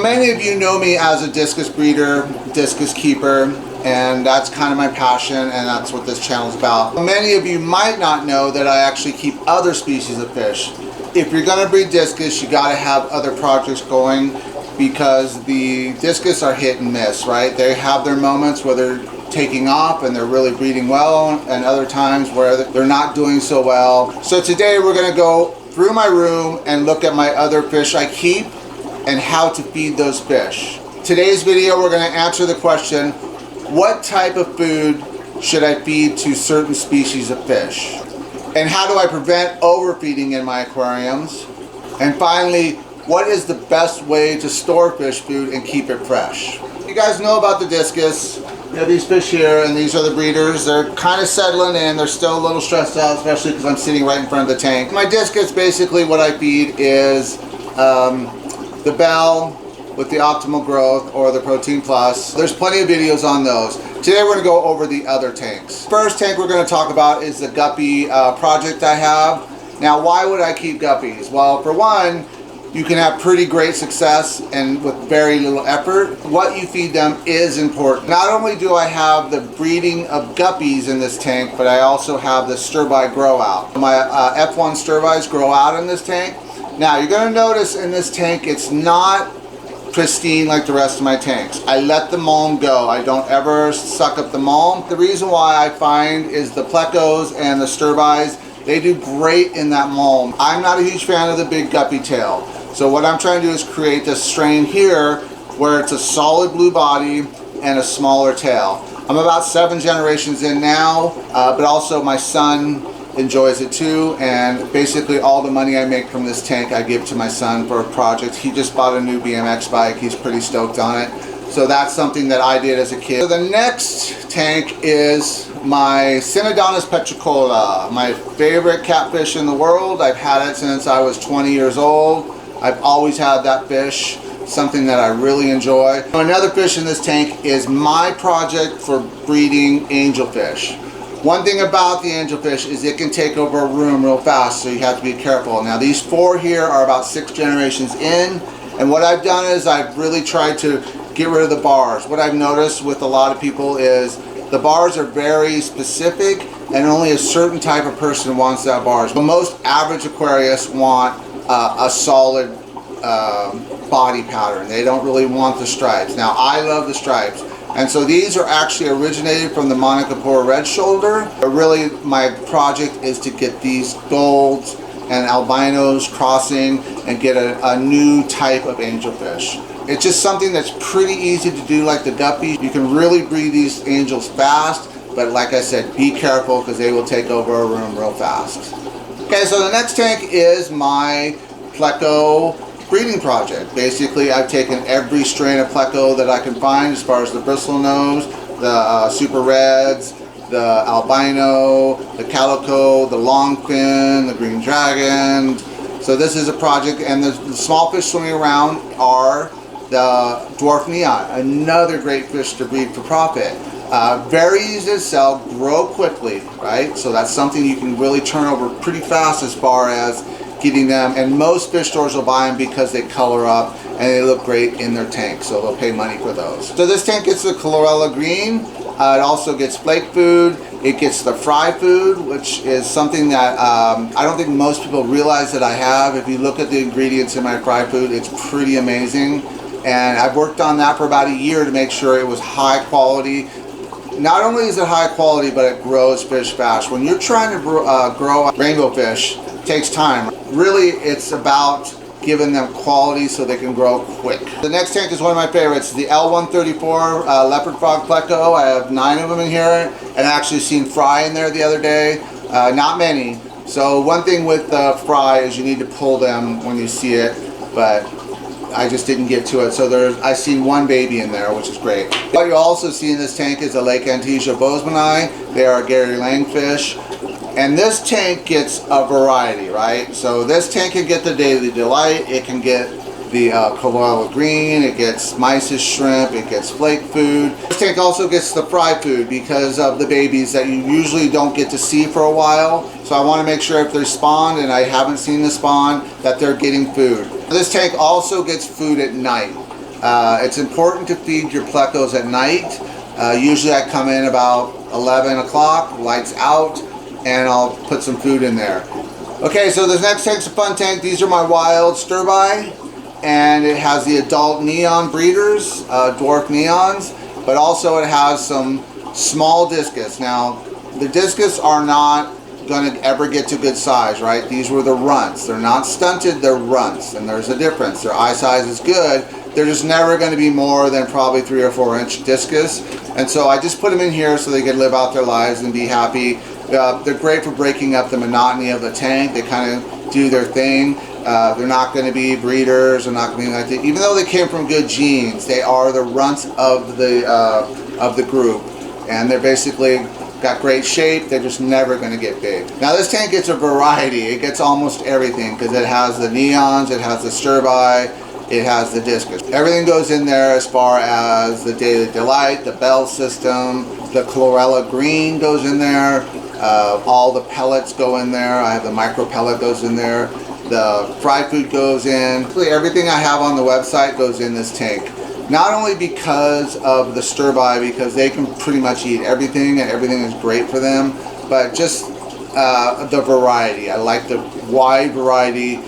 Many of you know me as a discus breeder, discus keeper, and that's kind of my passion, and that's what this channel is about. Many of you might not know that I actually keep other species of fish. If you're going to breed discus, you got to have other projects going, because the discus are hit and miss, right? They have their moments where they're taking off and they're really breeding well, and other times where they're not doing so well. So today we're going to go through my room and look at my other fish I keep and how to feed those fish. Today's video, we're going to answer the question, what type of food should I feed to certain species of fish? And how do I prevent overfeeding in my aquariums? And finally, what is the best way to store fish food and keep it fresh? You guys know about the discus. We have these fish here, and these are the breeders. They're kind of settling in. They're still a little stressed out, especially because I'm sitting right in front of the tank. My discus, basically what I feed is the bell with the optimal growth or the protein plus. There's plenty of videos on those. Today we're going to go over the other tanks. First tank we're going to talk about is the guppy project I have. Now, why would I keep guppies? Well, for one, you can have pretty great success and with very little effort. What you feed them is important. Not only do I have the breeding of guppies in this tank, but I also have the stir-by grow out. My F1 stir-bys grow out in this tank. Now, you're going to notice in this tank it's not pristine like the rest of my tanks. I let the mulm go. I don't ever suck up the mulm. The reason why I find is the plecos and the stir-bys, they do great in that mulm. I'm not a huge fan of the big guppy tail. So what I'm trying to do is create this strain here where it's a solid blue body and a smaller tail. I'm about 7 generations in now, but also my son enjoys it too, and basically all the money I make from this tank I give to my son for a project. He just bought a new BMX bike. He's pretty stoked on it. So that's something that I did as a kid. So the next tank is my Synodontis petricola, my favorite catfish in the world. I've had it since I was 20 years old. I've always had that fish, something that I really enjoy. Another fish in this tank is my project for breeding angelfish. One thing about the angelfish is it can take over a room real fast, so you have to be careful. Now these 4 here are about 6 generations in, and what I've done is I've really tried to get rid of the bars. What I've noticed with a lot of people is the bars are very specific, and only a certain type of person wants that bars. But most average aquarists want a solid body pattern. They don't really want the stripes. Now I love the stripes. And so these are actually originated from the Monocapour red shoulder. But really my project is to get these golds and albinos crossing and get a new type of angelfish. It's just something that's pretty easy to do like the guppy. You can really breed these angels fast, but like I said, be careful because they will take over a room real fast. Okay, so the next tank is my pleco breeding project. Basically, I've taken every strain of pleco that I can find as far as the bristle nose, the super reds, the albino, the calico, the longfin, the green dragon. So this is a project, and the small fish swimming around are the dwarf neon, another great fish to breed for profit. Very easy to sell, grow quickly, right? So that's something you can really turn over pretty fast as far as getting them, and most fish stores will buy them because they color up and they look great in their tank, so they'll pay money for those. So this tank gets the Chlorella green. It also gets flake food. It gets the fry food, which is something that I don't think most people realize that I have. If you look at the ingredients in my fry food, it's pretty amazing. And I've worked on that for about a year to make sure it was high quality. Not only is it high quality, but it grows fish fast. When you're trying to grow rainbow fish, it takes time. Really, it's about giving them quality so they can grow quick. The next tank is one of my favorites, the L134 leopard frog pleco. I have 9 of them in here, and I actually seen fry in there the other day. Not many. So one thing with the fry is you need to pull them when you see it, but I just didn't get to it. So I seen 1 baby in there, which is great. What you also see in this tank is a Lake Antesia bozemanii. They are Gary Lang fish. And this tank gets a variety, right? So this tank can get the Daily Delight, it can get the Chlorella green, it gets mysis shrimp, it gets flake food. This tank also gets the fry food because of the babies that you usually don't get to see for a while. So I want to make sure if they're spawned and I haven't seen the spawn, that they're getting food. This tank also gets food at night. It's important to feed your plecos at night. Usually I come in about 11 o'clock, lights out, and I'll put some food in there. Okay, so this next tank's a fun tank. These are my wild stir-by, and it has the adult neon breeders, dwarf neons, but also it has some small discus. Now, the discus are not going to ever get to good size, right? These were the runts. They're not stunted, they're runts, and there's a difference. Their eye size is good. They're just never going to be more than probably 3 or 4 inch discus. And so I just put them in here so they can live out their lives and be happy. They're great for breaking up the monotony of the tank. They kind of do their thing. They're not going to be breeders. They're not going to be like that. Even though they came from good genes, they are the runts of the group, and they're basically got great shape. They're just never going to get big. Now this tank gets a variety. It gets almost everything because it has the neons, it has the stir-by, it has the discus. Everything goes in there as far as the Daily Delight, the bell system, the Chlorella green goes in there. All the pellets go in there. I have the micro pellet goes in there. The fried food goes in. Everything I have on the website goes in this tank. Not only because of the stir-by, because they can pretty much eat everything and everything is great for them, but just the variety. I like the wide variety.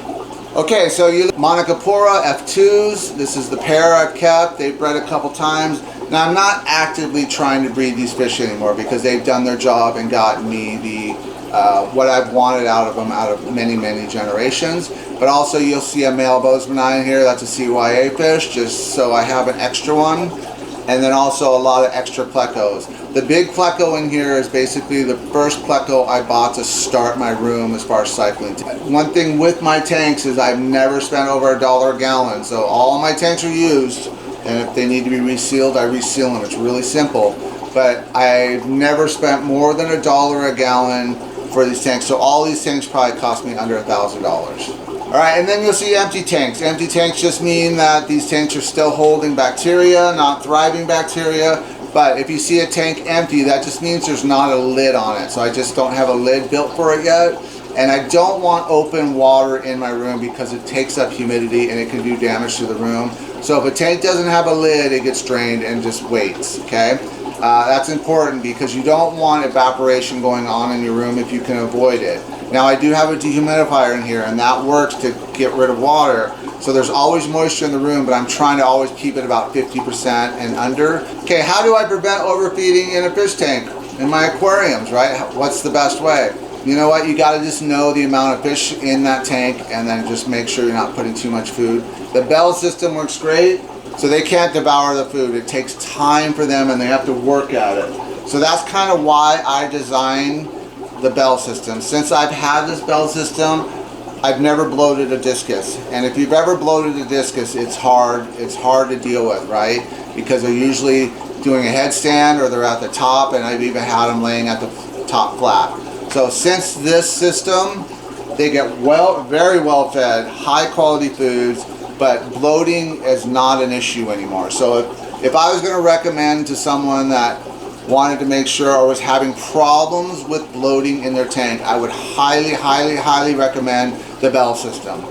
Okay, so you Monicapora F2s. This is the pair I've kept. They've bred a couple times. Now I'm not actively trying to breed these fish anymore because they've done their job and gotten me the what I've wanted out of them out of many, many generations. But also you'll see a male bozeman in here. That's a CYA fish, just so I have an extra one. And then also a lot of extra plecos. The big pleco in here is basically the first pleco I bought to start my room as far as cycling. One thing with my tanks is I've never spent over $1 a gallon. So all my tanks are used, and if they need to be resealed, I reseal them. It's really simple. But I've never spent more than $1 a gallon for these tanks. So all these tanks probably cost me under $1,000. All right, and then you'll see empty tanks. Empty tanks just mean that these tanks are still holding bacteria, not thriving bacteria. But if you see a tank empty, that just means there's not a lid on it. So I just don't have a lid built for it yet. And I don't want open water in my room because it takes up humidity and it can do damage to the room. So if a tank doesn't have a lid, it gets drained and just waits, okay? That's important because you don't want evaporation going on in your room if you can avoid it. Now I do have a dehumidifier in here and that works to get rid of water. So there's always moisture in the room, but I'm trying to always keep it about 50% and under. Okay, how do I prevent overfeeding in a fish tank? In my aquariums, right? What's the best way? You know what, you gotta just know the amount of fish in that tank and then just make sure you're not putting too much food. The bell system works great, so they can't devour the food. It takes time for them and they have to work at it. So that's kind of why I designed the bell system. Since I've had this bell system, I've never bloated a discus. And if you've ever bloated a discus, it's hard to deal with, right? Because they're usually doing a headstand or they're at the top, and I've even had them laying at the top flat. So since this system, they get very well fed, high quality foods, but bloating is not an issue anymore. So if I was going to recommend to someone that wanted to make sure or was having problems with bloating in their tank, I would highly, highly, highly recommend the bell system.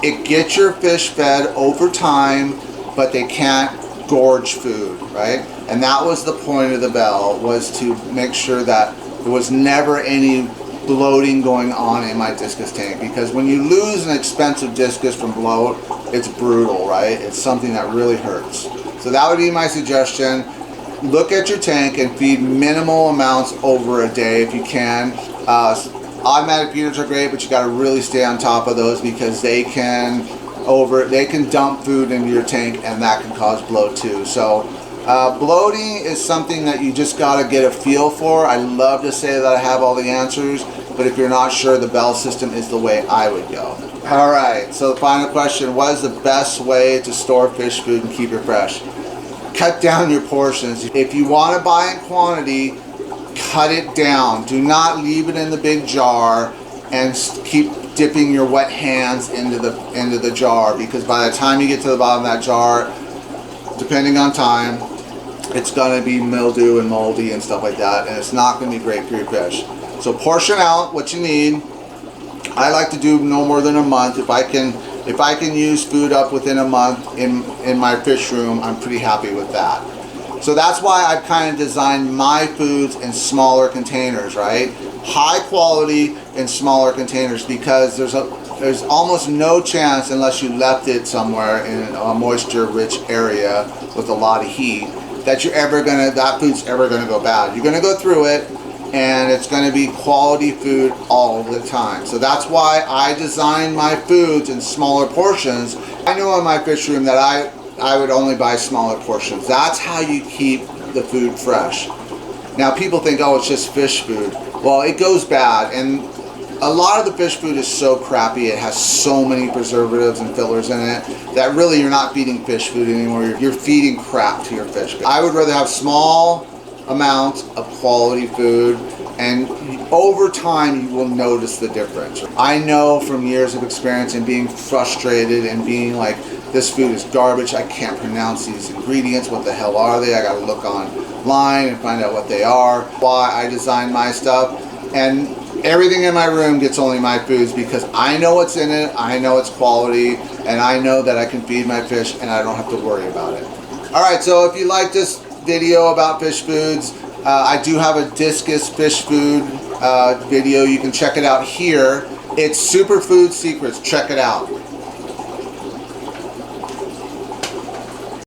It gets your fish fed over time, but they can't gorge food, right? And that was the point of the bell, was to make sure that there was never any bloating going on in my discus tank, because when you lose an expensive discus from bloat, it's brutal, right? It's something that really hurts. So that would be my suggestion. Look at your tank and feed minimal amounts over a day if you can. Automatic feeders are great, but you got to really stay on top of those because they can dump food into your tank and that can cause bloat too. So bloating is something that you just got to get a feel for. I love to say that I have all the answers, but if you're not sure, the bell system is the way I would go. All right, so the final question, what is the best way to store fish food and keep it fresh? Cut down your portions. If you want to buy in quantity, cut it down. Do not leave it in the big jar and keep dipping your wet hands into the jar, because by the time you get to the bottom of that jar, depending on time, it's going to be mildew and moldy and stuff like that, and it's not going to be great for your fish. So portion out what you need. I like to do no more than a month. If I can If I can use food up within a month in my fish room, I'm pretty happy with that. So that's why I've kind of designed my foods in smaller containers, right? High quality in smaller containers, because there's almost no chance, unless you left it somewhere in a moisture-rich area with a lot of heat, that that food's ever gonna go bad. You're gonna go through it, and it's gonna be quality food all the time. So that's why I designed my foods in smaller portions. I know in my fish room that I would only buy smaller portions. That's how you keep the food fresh. Now people think, oh, it's just fish food. Well, it goes bad, and a lot of the fish food is so crappy. It has so many preservatives and fillers in it that really you're not feeding fish food anymore. You're feeding crap to your fish. I would rather have small amounts of quality food, and over time you will notice the difference. I know from years of experience and being frustrated and being like, this food is garbage, I can't pronounce these ingredients, what the hell are they? I gotta look online and find out what they are. Why I design my stuff, and everything in my room gets only my foods, because I know what's in it, I know it's quality, and I know that I can feed my fish and I don't have to worry about it. Alright, so if you like this video about fish foods, I do have a Discus fish food video. You can check it out here. It's Superfood Secrets. Check it out.